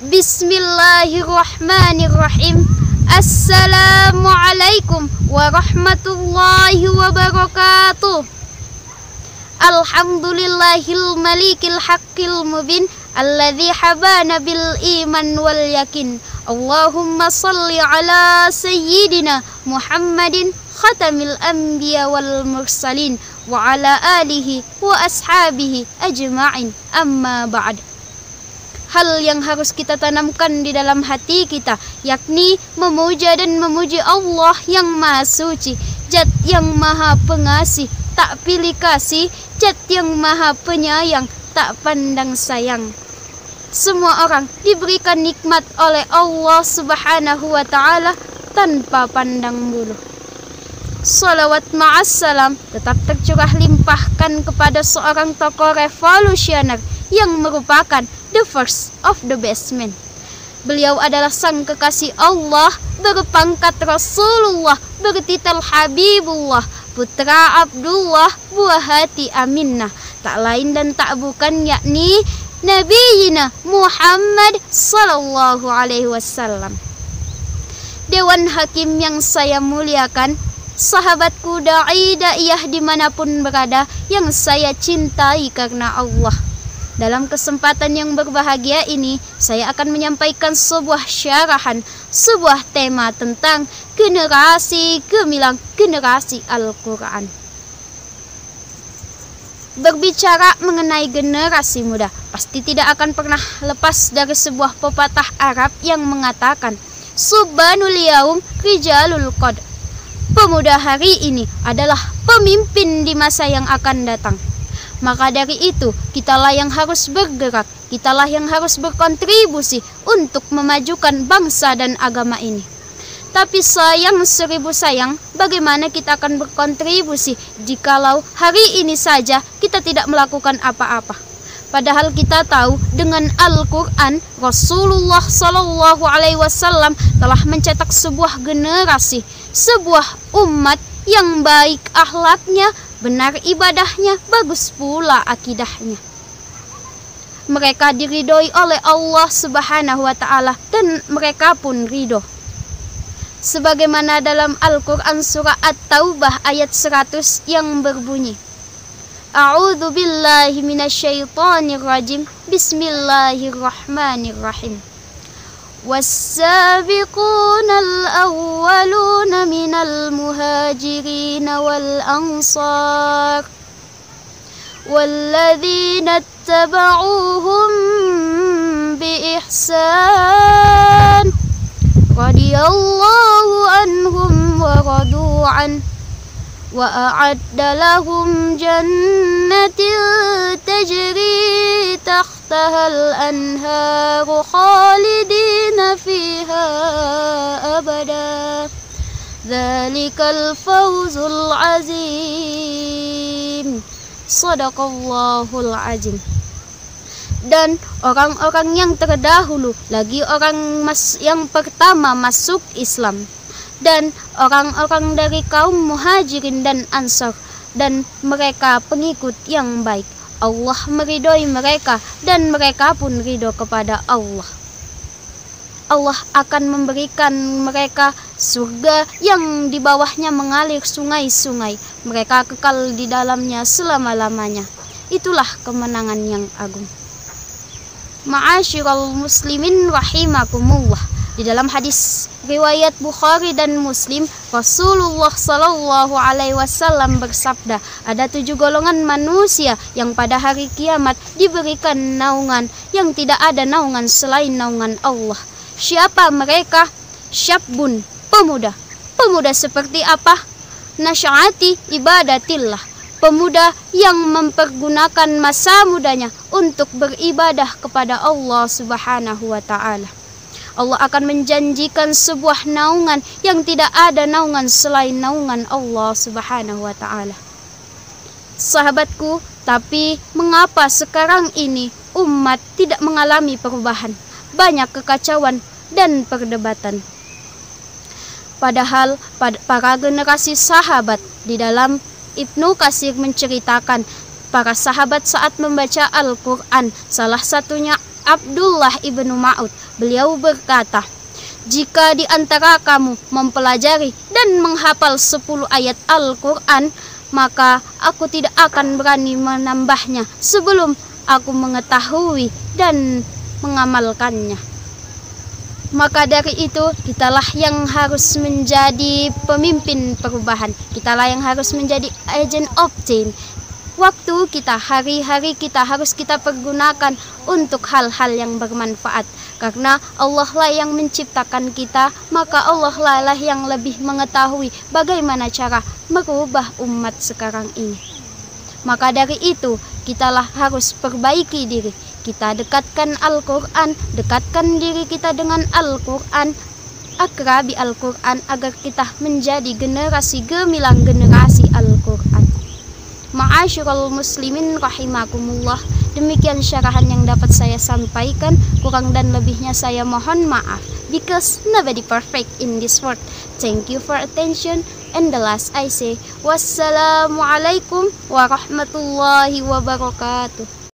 Bismillahirrahmanirrahim. Assalamualaikum warahmatullahi wabarakatuh. Alhamdulillahil malikil haqqil mubin alladzi habana bil iman wal yakin. Allahumma salli ala sayyidina Muhammadin khatamil anbiya wal mursalin wa ala alihi wa ashabihi ajma'in. Amma ba'd. Hal yang harus kita tanamkan di dalam hati kita, yakni memuja dan memuji Allah yang Maha Suci, Zat yang Maha Pengasih, tak pilih kasih, Zat yang Maha Penyayang, tak pandang sayang. Semua orang diberikan nikmat oleh Allah Subhanahu wa Ta'ala tanpa pandang bulu. Salawat ma'assalam tetap tercurah limpahkan kepada seorang tokoh revolusioner yang merupakan the first of the best men. Beliau adalah sang kekasih Allah, berpangkat Rasulullah, bertitel Habibullah, putra Abdullah, buah hati Aminah, tak lain dan tak bukan yakni Nabiyina Muhammad sallallahu alaihi wasallam. Dewan Hakim yang saya muliakan, sahabatku da'i-da'iyah dimanapun berada yang saya cintai karena Allah. Dalam kesempatan yang berbahagia ini, saya akan menyampaikan sebuah syarahan, sebuah tema tentang generasi gemilang, generasi Al-Quran. Berbicara mengenai generasi muda, pasti tidak akan pernah lepas dari sebuah pepatah Arab yang mengatakan, Subbanul yaum rijalul qad. Pemuda hari ini adalah pemimpin di masa yang akan datang. Maka dari itu, kitalah yang harus bergerak, kitalah yang harus berkontribusi untuk memajukan bangsa dan agama ini. Tapi sayang seribu sayang, bagaimana kita akan berkontribusi jikalau hari ini saja kita tidak melakukan apa-apa? Padahal kita tahu dengan Al-Quran, Rasulullah Sallallahu Alaihi Wasallam telah mencetak sebuah generasi, sebuah umat yang baik akhlaknya, benar ibadahnya, bagus pula akidahnya. Mereka diridhoi oleh Allah Subhanahu wa Ta'ala dan mereka pun ridho. Sebagaimana dalam Al-Quran surah At-Taubah ayat 100 yang berbunyi, A'udzu billahi minasyaitonir rajim. Bismillahirrahmanirrahim. والسابقون الأولون من المهاجرين والأنصار والذين اتبعوهم بإحسان رضي الله عنهم ورضوا عنه وأعد لهم جنات تجري تحتها الأنهار خالدين فيها أبدا ذلك الفوز العظيم صدق الله العظيم. Dan orang-orang yang terdahulu lagi yang pertama masuk Islam, dan orang-orang dari kaum muhajirin dan ansar, dan mereka pengikut yang baik. Allah meridhoi mereka dan mereka pun ridho kepada Allah. Allah akan memberikan mereka surga yang di bawahnya mengalir sungai-sungai. Mereka kekal di dalamnya selama-lamanya. Itulah kemenangan yang agung. Ma'asyiral muslimin rahimakumullah. Di dalam hadis riwayat Bukhari dan Muslim, Rasulullah Sallallahu Alaihi Wasallam bersabda, ada 7 golongan manusia yang pada hari kiamat diberikan naungan yang tidak ada naungan selain naungan Allah. Siapa mereka? Syabun, pemuda. Pemuda seperti apa? Nasya'ati ibadatillah. Pemuda yang mempergunakan masa mudanya untuk beribadah kepada Allah Subhanahu wa Ta'ala. Allah akan menjanjikan sebuah naungan yang tidak ada naungan selain naungan Allah Subhanahu wa Ta'ala. Sahabatku, tapi mengapa sekarang ini umat tidak mengalami perubahan? Banyak kekacauan dan perdebatan. Padahal para generasi sahabat, di dalam Ibnu Katsir menceritakan para sahabat saat membaca Al-Quran, salah satunya Abdullah ibnu Ma'ud, beliau berkata, jika di antara kamu mempelajari dan menghafal 10 ayat Al-Quran, maka aku tidak akan berani menambahnya sebelum aku mengetahui dan mengamalkannya. Maka dari itu, kitalah yang harus menjadi pemimpin perubahan. Kitalah yang harus menjadi agent of change. Waktu kita, hari-hari kita harus kita pergunakan untuk hal-hal yang bermanfaat. Karena Allah lah yang menciptakan kita, maka Allah lah yang lebih mengetahui bagaimana cara merubah umat sekarang ini. Maka dari itu, kitalah harus perbaiki diri. Kita dekatkan Al-Quran, dekatkan diri kita dengan Al-Quran, akrabi Al-Quran, agar kita menjadi generasi gemilang generasi Al-Quran. Ma'asyiral muslimin rahimakumullah. Demikian syarahan yang dapat saya sampaikan. Kurang dan lebihnya saya mohon maaf, because nobody perfect in this world. Thank you for attention. And the last I say, wassalamualaikum warahmatullahi wabarakatuh.